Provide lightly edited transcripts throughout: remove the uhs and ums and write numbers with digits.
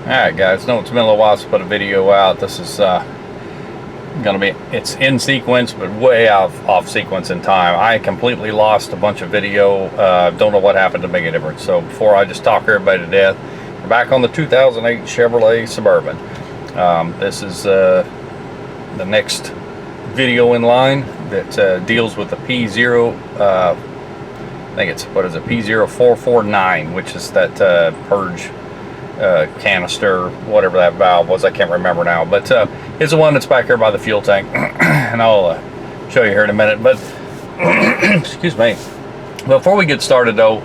Alright guys, no, it's been a little while since I put a video out. This is gonna be, it's in sequence but way off sequence in time. I completely lost a bunch of video. Don't know what happened to make a difference. So before I just talk everybody to death, we're back on the 2008 Chevrolet Suburban. This is the next video in line that deals with the P0 I think it's, what is it, P0449, which is that purge canister, whatever that valve was, I can't remember now, but it's the one that's back here by the fuel tank. And I'll show you here in a minute, but excuse me, before we get started though,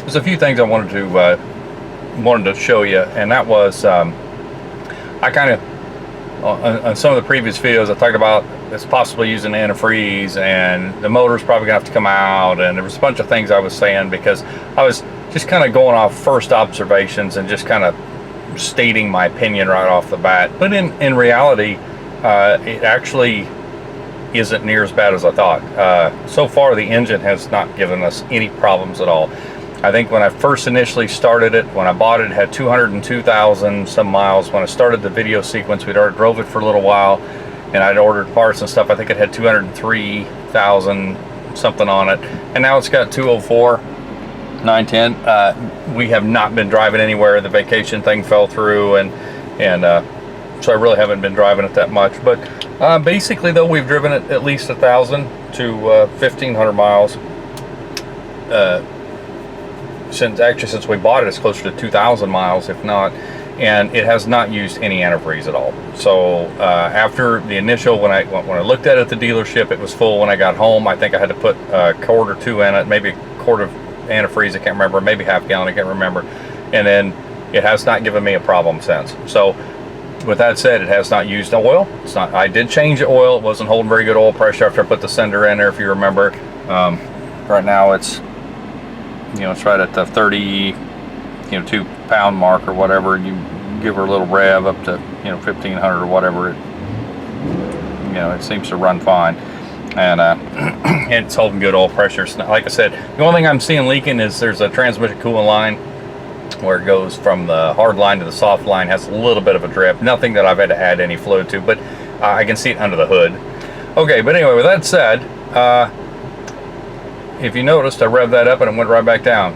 there's a few things I wanted to show you, and that was I kind of on some of the previous videos I talked about it's possibly using antifreeze, and the motor's probably gonna have to come out, and there was a bunch of things I was saying because I was just kind of going off first observations and just kind of stating my opinion right off the bat. But in reality, it actually isn't near as bad as I thought. So far the engine has not given us any problems at all. I think when I first initially started it, when I bought it, it had 202,000 some miles. When I started the video sequence, we'd already drove it for a little while, and I'd ordered parts and stuff. I think it had 203,000 something on it, and now it's got 204,910. We have not been driving anywhere. The vacation thing fell through, and so I really haven't been driving it that much. But basically, though, we've driven it at least 1,000 to 1,500 miles. Since we bought it, it's closer to 2,000 miles, if not, and it has not used any antifreeze at all. So after the initial, when I looked at it at the dealership, it was full. When I got home, I think I had to put a quart or two in it, maybe a quart of antifreeze, I can't remember, maybe half gallon, I can't remember, and then it has not given me a problem since. So with that said, it has not used oil. It's not. I did change the oil. It wasn't holding very good oil pressure after I put the sender in there, if you remember. Right now it's, you know, it's right at the 2 pound mark or whatever, and you give her a little rev up to, 1,500 or whatever, it seems to run fine, and it's holding good oil pressure. So, like I said, the only thing I'm seeing leaking is there's a transmission coolant line where it goes from the hard line to the soft line, has a little bit of a drip. Nothing that I've had to add any fluid to, but I can see it under the hood. Okay, but anyway, with that said, if you noticed, I revved that up and it went right back down.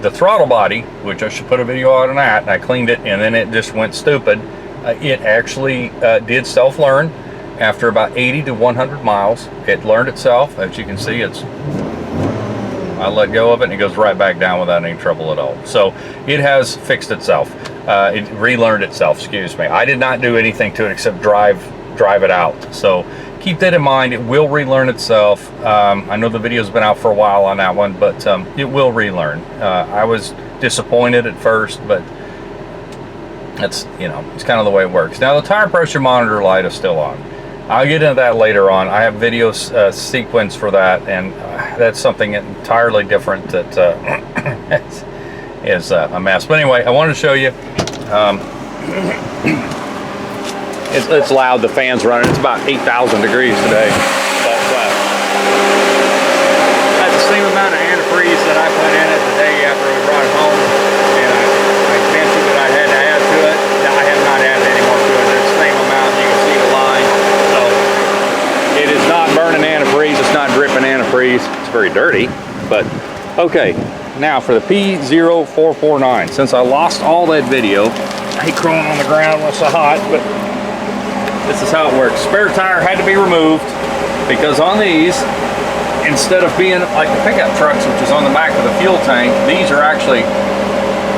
The throttle body, which I should put a video out on that, and I cleaned it, and then it just went stupid. It actually did self-learn after about 80 to 100 miles. It learned itself. As you can see, I let go of it and it goes right back down without any trouble at all. So it has fixed itself. It relearned itself, excuse me. I did not do anything to it except drive it out. So keep that in mind. It will relearn itself. I know the video's been out for a while on that one, but it will relearn. I was disappointed at first, but it's it's kind of the way it works. Now the tire pressure monitor light is still on. I'll get into that later on. I have video sequence for that, and that's something entirely different that is a mess. But anyway, I wanted to show you. It's loud, the fan's running. It's about 8,000 degrees today. But that's the same amount of antifreeze that I put in it the day after we brought it home. And I mentioned that I had to add to it. I have not added any more to it. It's the same amount. You can see the line. So it is not burning antifreeze. It's not dripping antifreeze. It's very dirty, but okay. Now for the P0449. Since I lost all that video, I hate crawling on the ground when it's so hot, but this is how it works. Spare tire had to be removed because on these, instead of being like the pickup trucks, which is on the back of the fuel tank, these are actually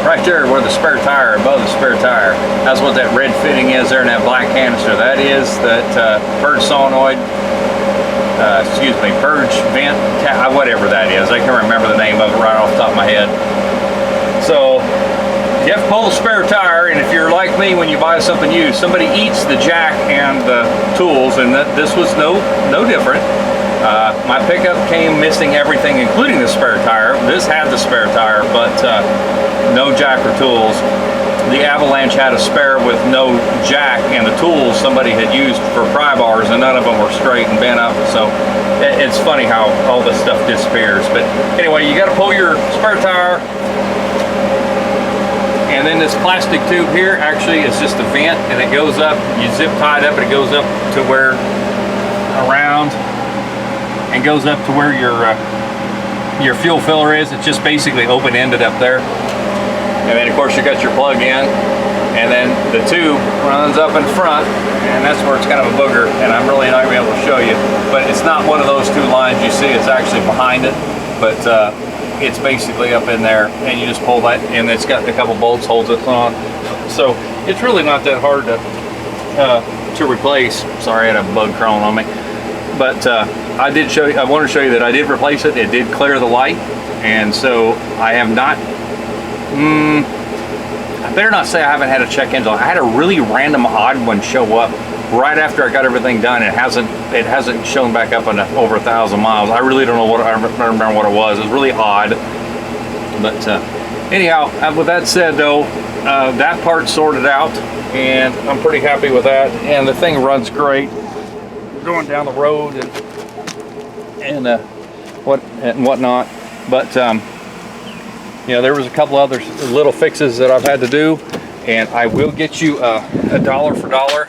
right there where the spare tire, above the spare tire. That's what that red fitting is there in that black canister. That is that purge solenoid, purge vent, whatever that is. I can't remember the name of it right off the top of my head. So you have to pull the spare tire, and if you're like me, when you buy something used, somebody eats the jack and the tools, and this was no different. My pickup came missing everything, including the spare tire. This had the spare tire, but no jack or tools. The Avalanche had a spare with no jack, and the tools somebody had used for pry bars, and none of them were straight and bent up. So it's funny how all this stuff disappears. But anyway, you got to pull your spare tire, and And then this plastic tube here actually is just a vent, and it goes up, you zip tie it up, and it goes up to where, around, and goes up to where your fuel filler is. It's just basically open-ended up there. And then of course you got your plug in, and then the tube runs up in front, and that's where it's kind of a booger, and I'm really not gonna be able to show you, but it's not one of those two lines you see, it's actually behind it, but it's basically up in there, and you just pull that, and it's got a couple bolts holds it on, so it's really not that hard to replace. Sorry, I had a bug crawling on me, but I did show you, I wanted to show you that I did replace it. It did clear the light, and so I have not, I better not say I haven't had a check engine light. I had a really random odd one show up right after I got everything done. It hasn't shown back up on over 1,000 miles. I really don't know what, I don't remember what it was. It was really odd. But anyhow, with that said though, that part's sorted out, and I'm pretty happy with that. And the thing runs great going down the road and whatnot. But you know, there was a couple other little fixes that I've had to do, and I will get you a dollar for dollar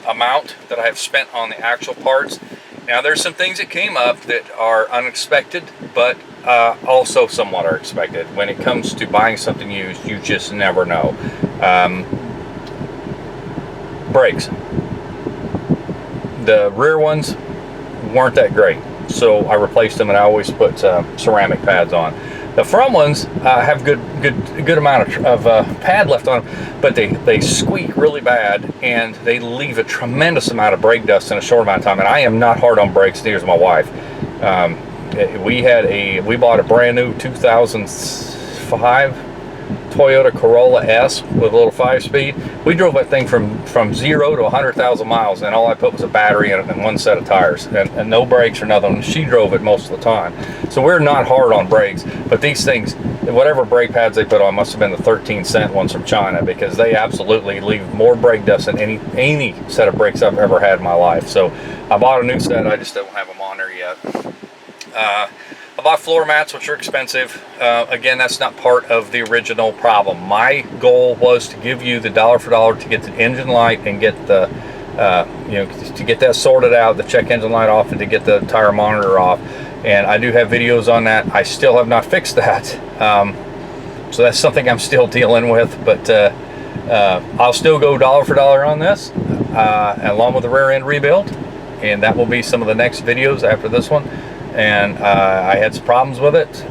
amount that I have spent on the actual parts. Now there's some things that came up that are unexpected, but also somewhat are expected. When it comes to buying something used, you just never know. Brakes. The rear ones weren't that great, so I replaced them, and I always put ceramic pads on. The front ones have good amount of pad left on them, but they squeak really bad, and they leave a tremendous amount of brake dust in a short amount of time. And I am not hard on brakes, neither is my wife. We bought a brand new 2005 Toyota Corolla S with a little 5-speed. We drove that thing from 0 to 100,000 miles, and all I put was a battery in it and one set of tires, and no brakes or nothing. She drove it most of the time. So we're not hard on brakes, but these things, whatever brake pads they put on must have been the 13-cent ones from China, because they absolutely leave more brake dust than any set of brakes I've ever had in my life. So I bought a new set. I just don't have them on there yet. I bought floor mats, which are expensive. Again, that's not part of the original problem. My goal was to give you the dollar for dollar to get the engine light and get the, you know, to get that sorted out, the check engine light off, and to get the tire monitor off. And I do have videos on that. I still have not fixed that. So that's something I'm still dealing with, but I'll still go dollar for dollar on this, along with the rear end rebuild. And that will be some of the next videos after this one. And I had some problems with it,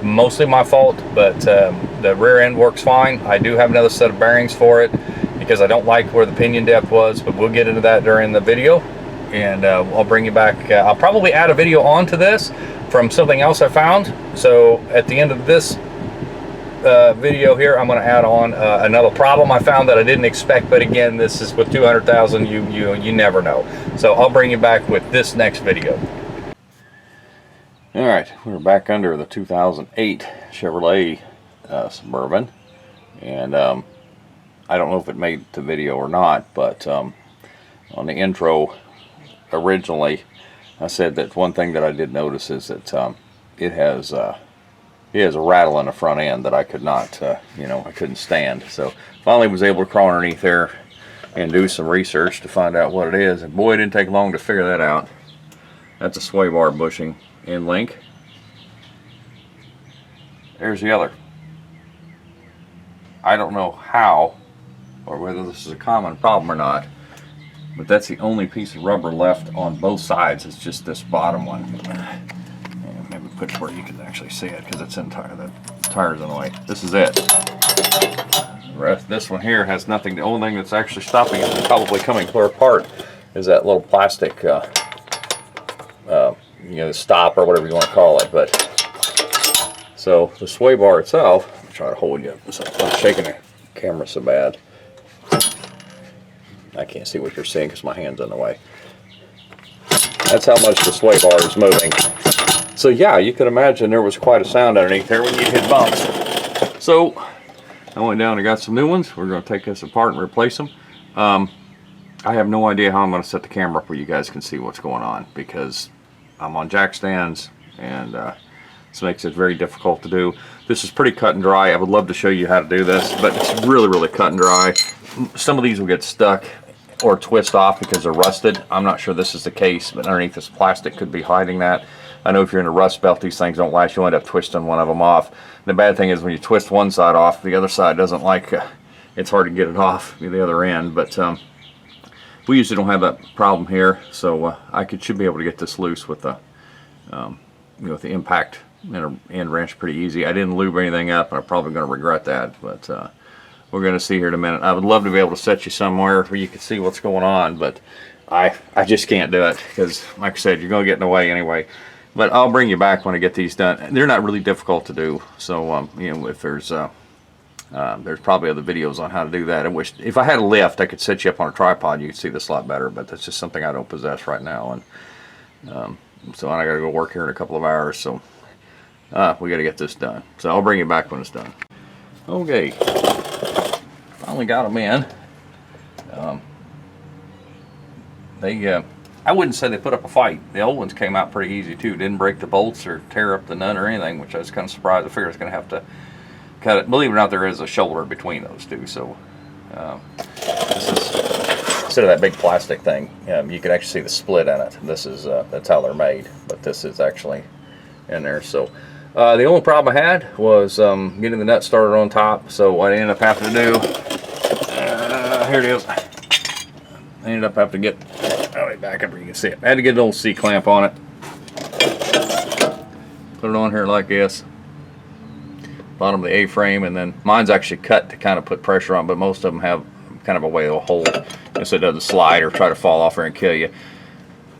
mostly my fault, but the rear end works fine. I do have another set of bearings for it because I don't like where the pinion depth was, but we'll get into that during the video, and I'll bring you back. I'll probably add a video onto this from something else I found. So at the end of this video here, I'm going to add on another problem I found that I didn't expect, but again, this is with 200,000, you never know. So I'll bring you back with this next video. All right, we're back under the 2008 Chevrolet Suburban, and I don't know if it made the video or not, but on the intro originally I said that one thing that I did notice is that it has a rattle in the front end that I could not, you know, I couldn't stand. So finally was able to crawl underneath there and do some research to find out what it is, and boy, it didn't take long to figure that out. That's a sway bar bushing in link. There's the other. I don't know how or whether this is a common problem or not, but that's the only piece of rubber left on both sides. It's just this bottom one. And maybe put it where you can actually see it, because it's in the tire's in the way. This is it. The rest, this one here has nothing. The only thing that's actually stopping it from probably coming clear apart is that little plastic you know, stop or whatever you want to call it. But so the sway bar itself, I'm trying to hold you so I'm shaking the camera so bad I can't see what you're seeing because my hand's in the way. That's how much the sway bar is moving. So yeah, you can imagine there was quite a sound underneath there when you hit bumps. So I went down and got some new ones. We're going to take this apart and replace them. I have no idea how I'm going to set the camera up where you guys can see what's going on, because I'm on jack stands, and this makes it very difficult to do. This is pretty cut and dry. I would love to show you how to do this, but it's really, really cut and dry. Some of these will get stuck or twist off because they're rusted. I'm not sure this is the case, but underneath this plastic could be hiding that. I know if you're in a rust belt, these things don't last. You'll end up twisting one of them off. The bad thing is when you twist one side off, the other side doesn't like, it's hard to get it off the other end. But we usually don't have that problem here, so should be able to get this loose with the with the impact end wrench pretty easy. I didn't lube anything up, and I'm probably going to regret that, but we're going to see here in a minute. I would love to be able to set you somewhere where you can see what's going on, but I just can't do it because, like I said, you're going to get in the way anyway. But I'll bring you back when I get these done. They're not really difficult to do, so if there's probably other videos on how to do that. I wish if I had a lift, I could set you up on a tripod. You could see this a lot better, but that's just something I don't possess right now, and so I got to go work here in a couple of hours. So we got to get this done. So I'll bring you back when it's done. Okay, finally got them in. I wouldn't say they put up a fight. The old ones came out pretty easy too. Didn't break the bolts or tear up the nut or anything, which I was kind of surprised. I figured I was going to have to cut it. Believe it or not, there is a shoulder between those two. So this is, instead of that big plastic thing, you can actually see the split in it. This is that's how they're made, but this is actually in there. So the only problem I had was getting the nut started on top. So what I ended up having to do, here it is. I ended up having to get, back up where you can see it. I had to get an old C-clamp on it. Put it on here like this. Bottom of the A-frame, and then mine's actually cut to kind of put pressure on, but most of them have kind of a way they'll hold so it doesn't slide or try to fall off there and kill you.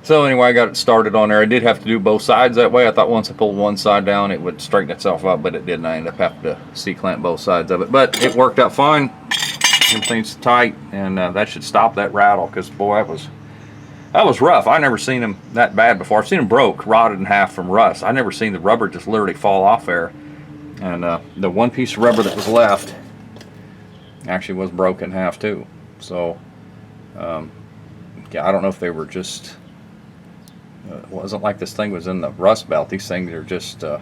So anyway, I got it started on there. I did have to do both sides that way. I thought once I pulled one side down it would straighten itself up, but it didn't. I ended up having to C-clamp both sides of it, but it worked out fine. Everything's tight, and that should stop that rattle, because boy, that was rough. I never seen them that bad before. I've seen them broke, rotted in half from rust. I never seen the rubber just literally fall off there. And the one piece of rubber that was left actually was broken in half too. So yeah, I don't know if they were just it wasn't like this thing was in the rust belt. These things are just I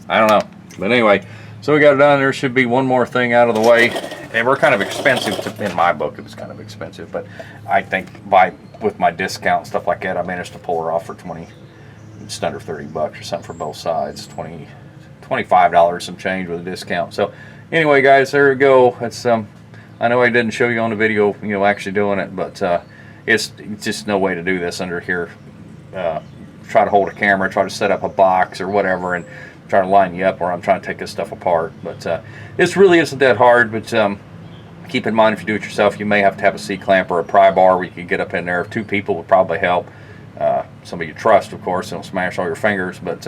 don't know. But anyway, so we got it done. There should be one more thing out of the way. They were kind of expensive in my book. It was kind of expensive, but I think with my discount and stuff like that, I managed to pull her off for just under $30 or something for both sides. $25 some change with a discount. So anyway, guys, there we go. It's I know I didn't show you on the video, actually doing it, but it's just no way to do this under here. Try to hold a camera, try to set up a box or whatever, and try to line you up where I'm trying to take this stuff apart. But this really isn't that hard, but keep in mind if you do it yourself, you may have to have a C-clamp or a pry bar where you can get up in there. 2 people would probably help. Somebody you trust, of course, don't smash all your fingers, but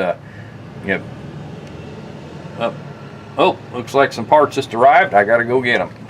oh, looks like some parts just arrived. I gotta go get them.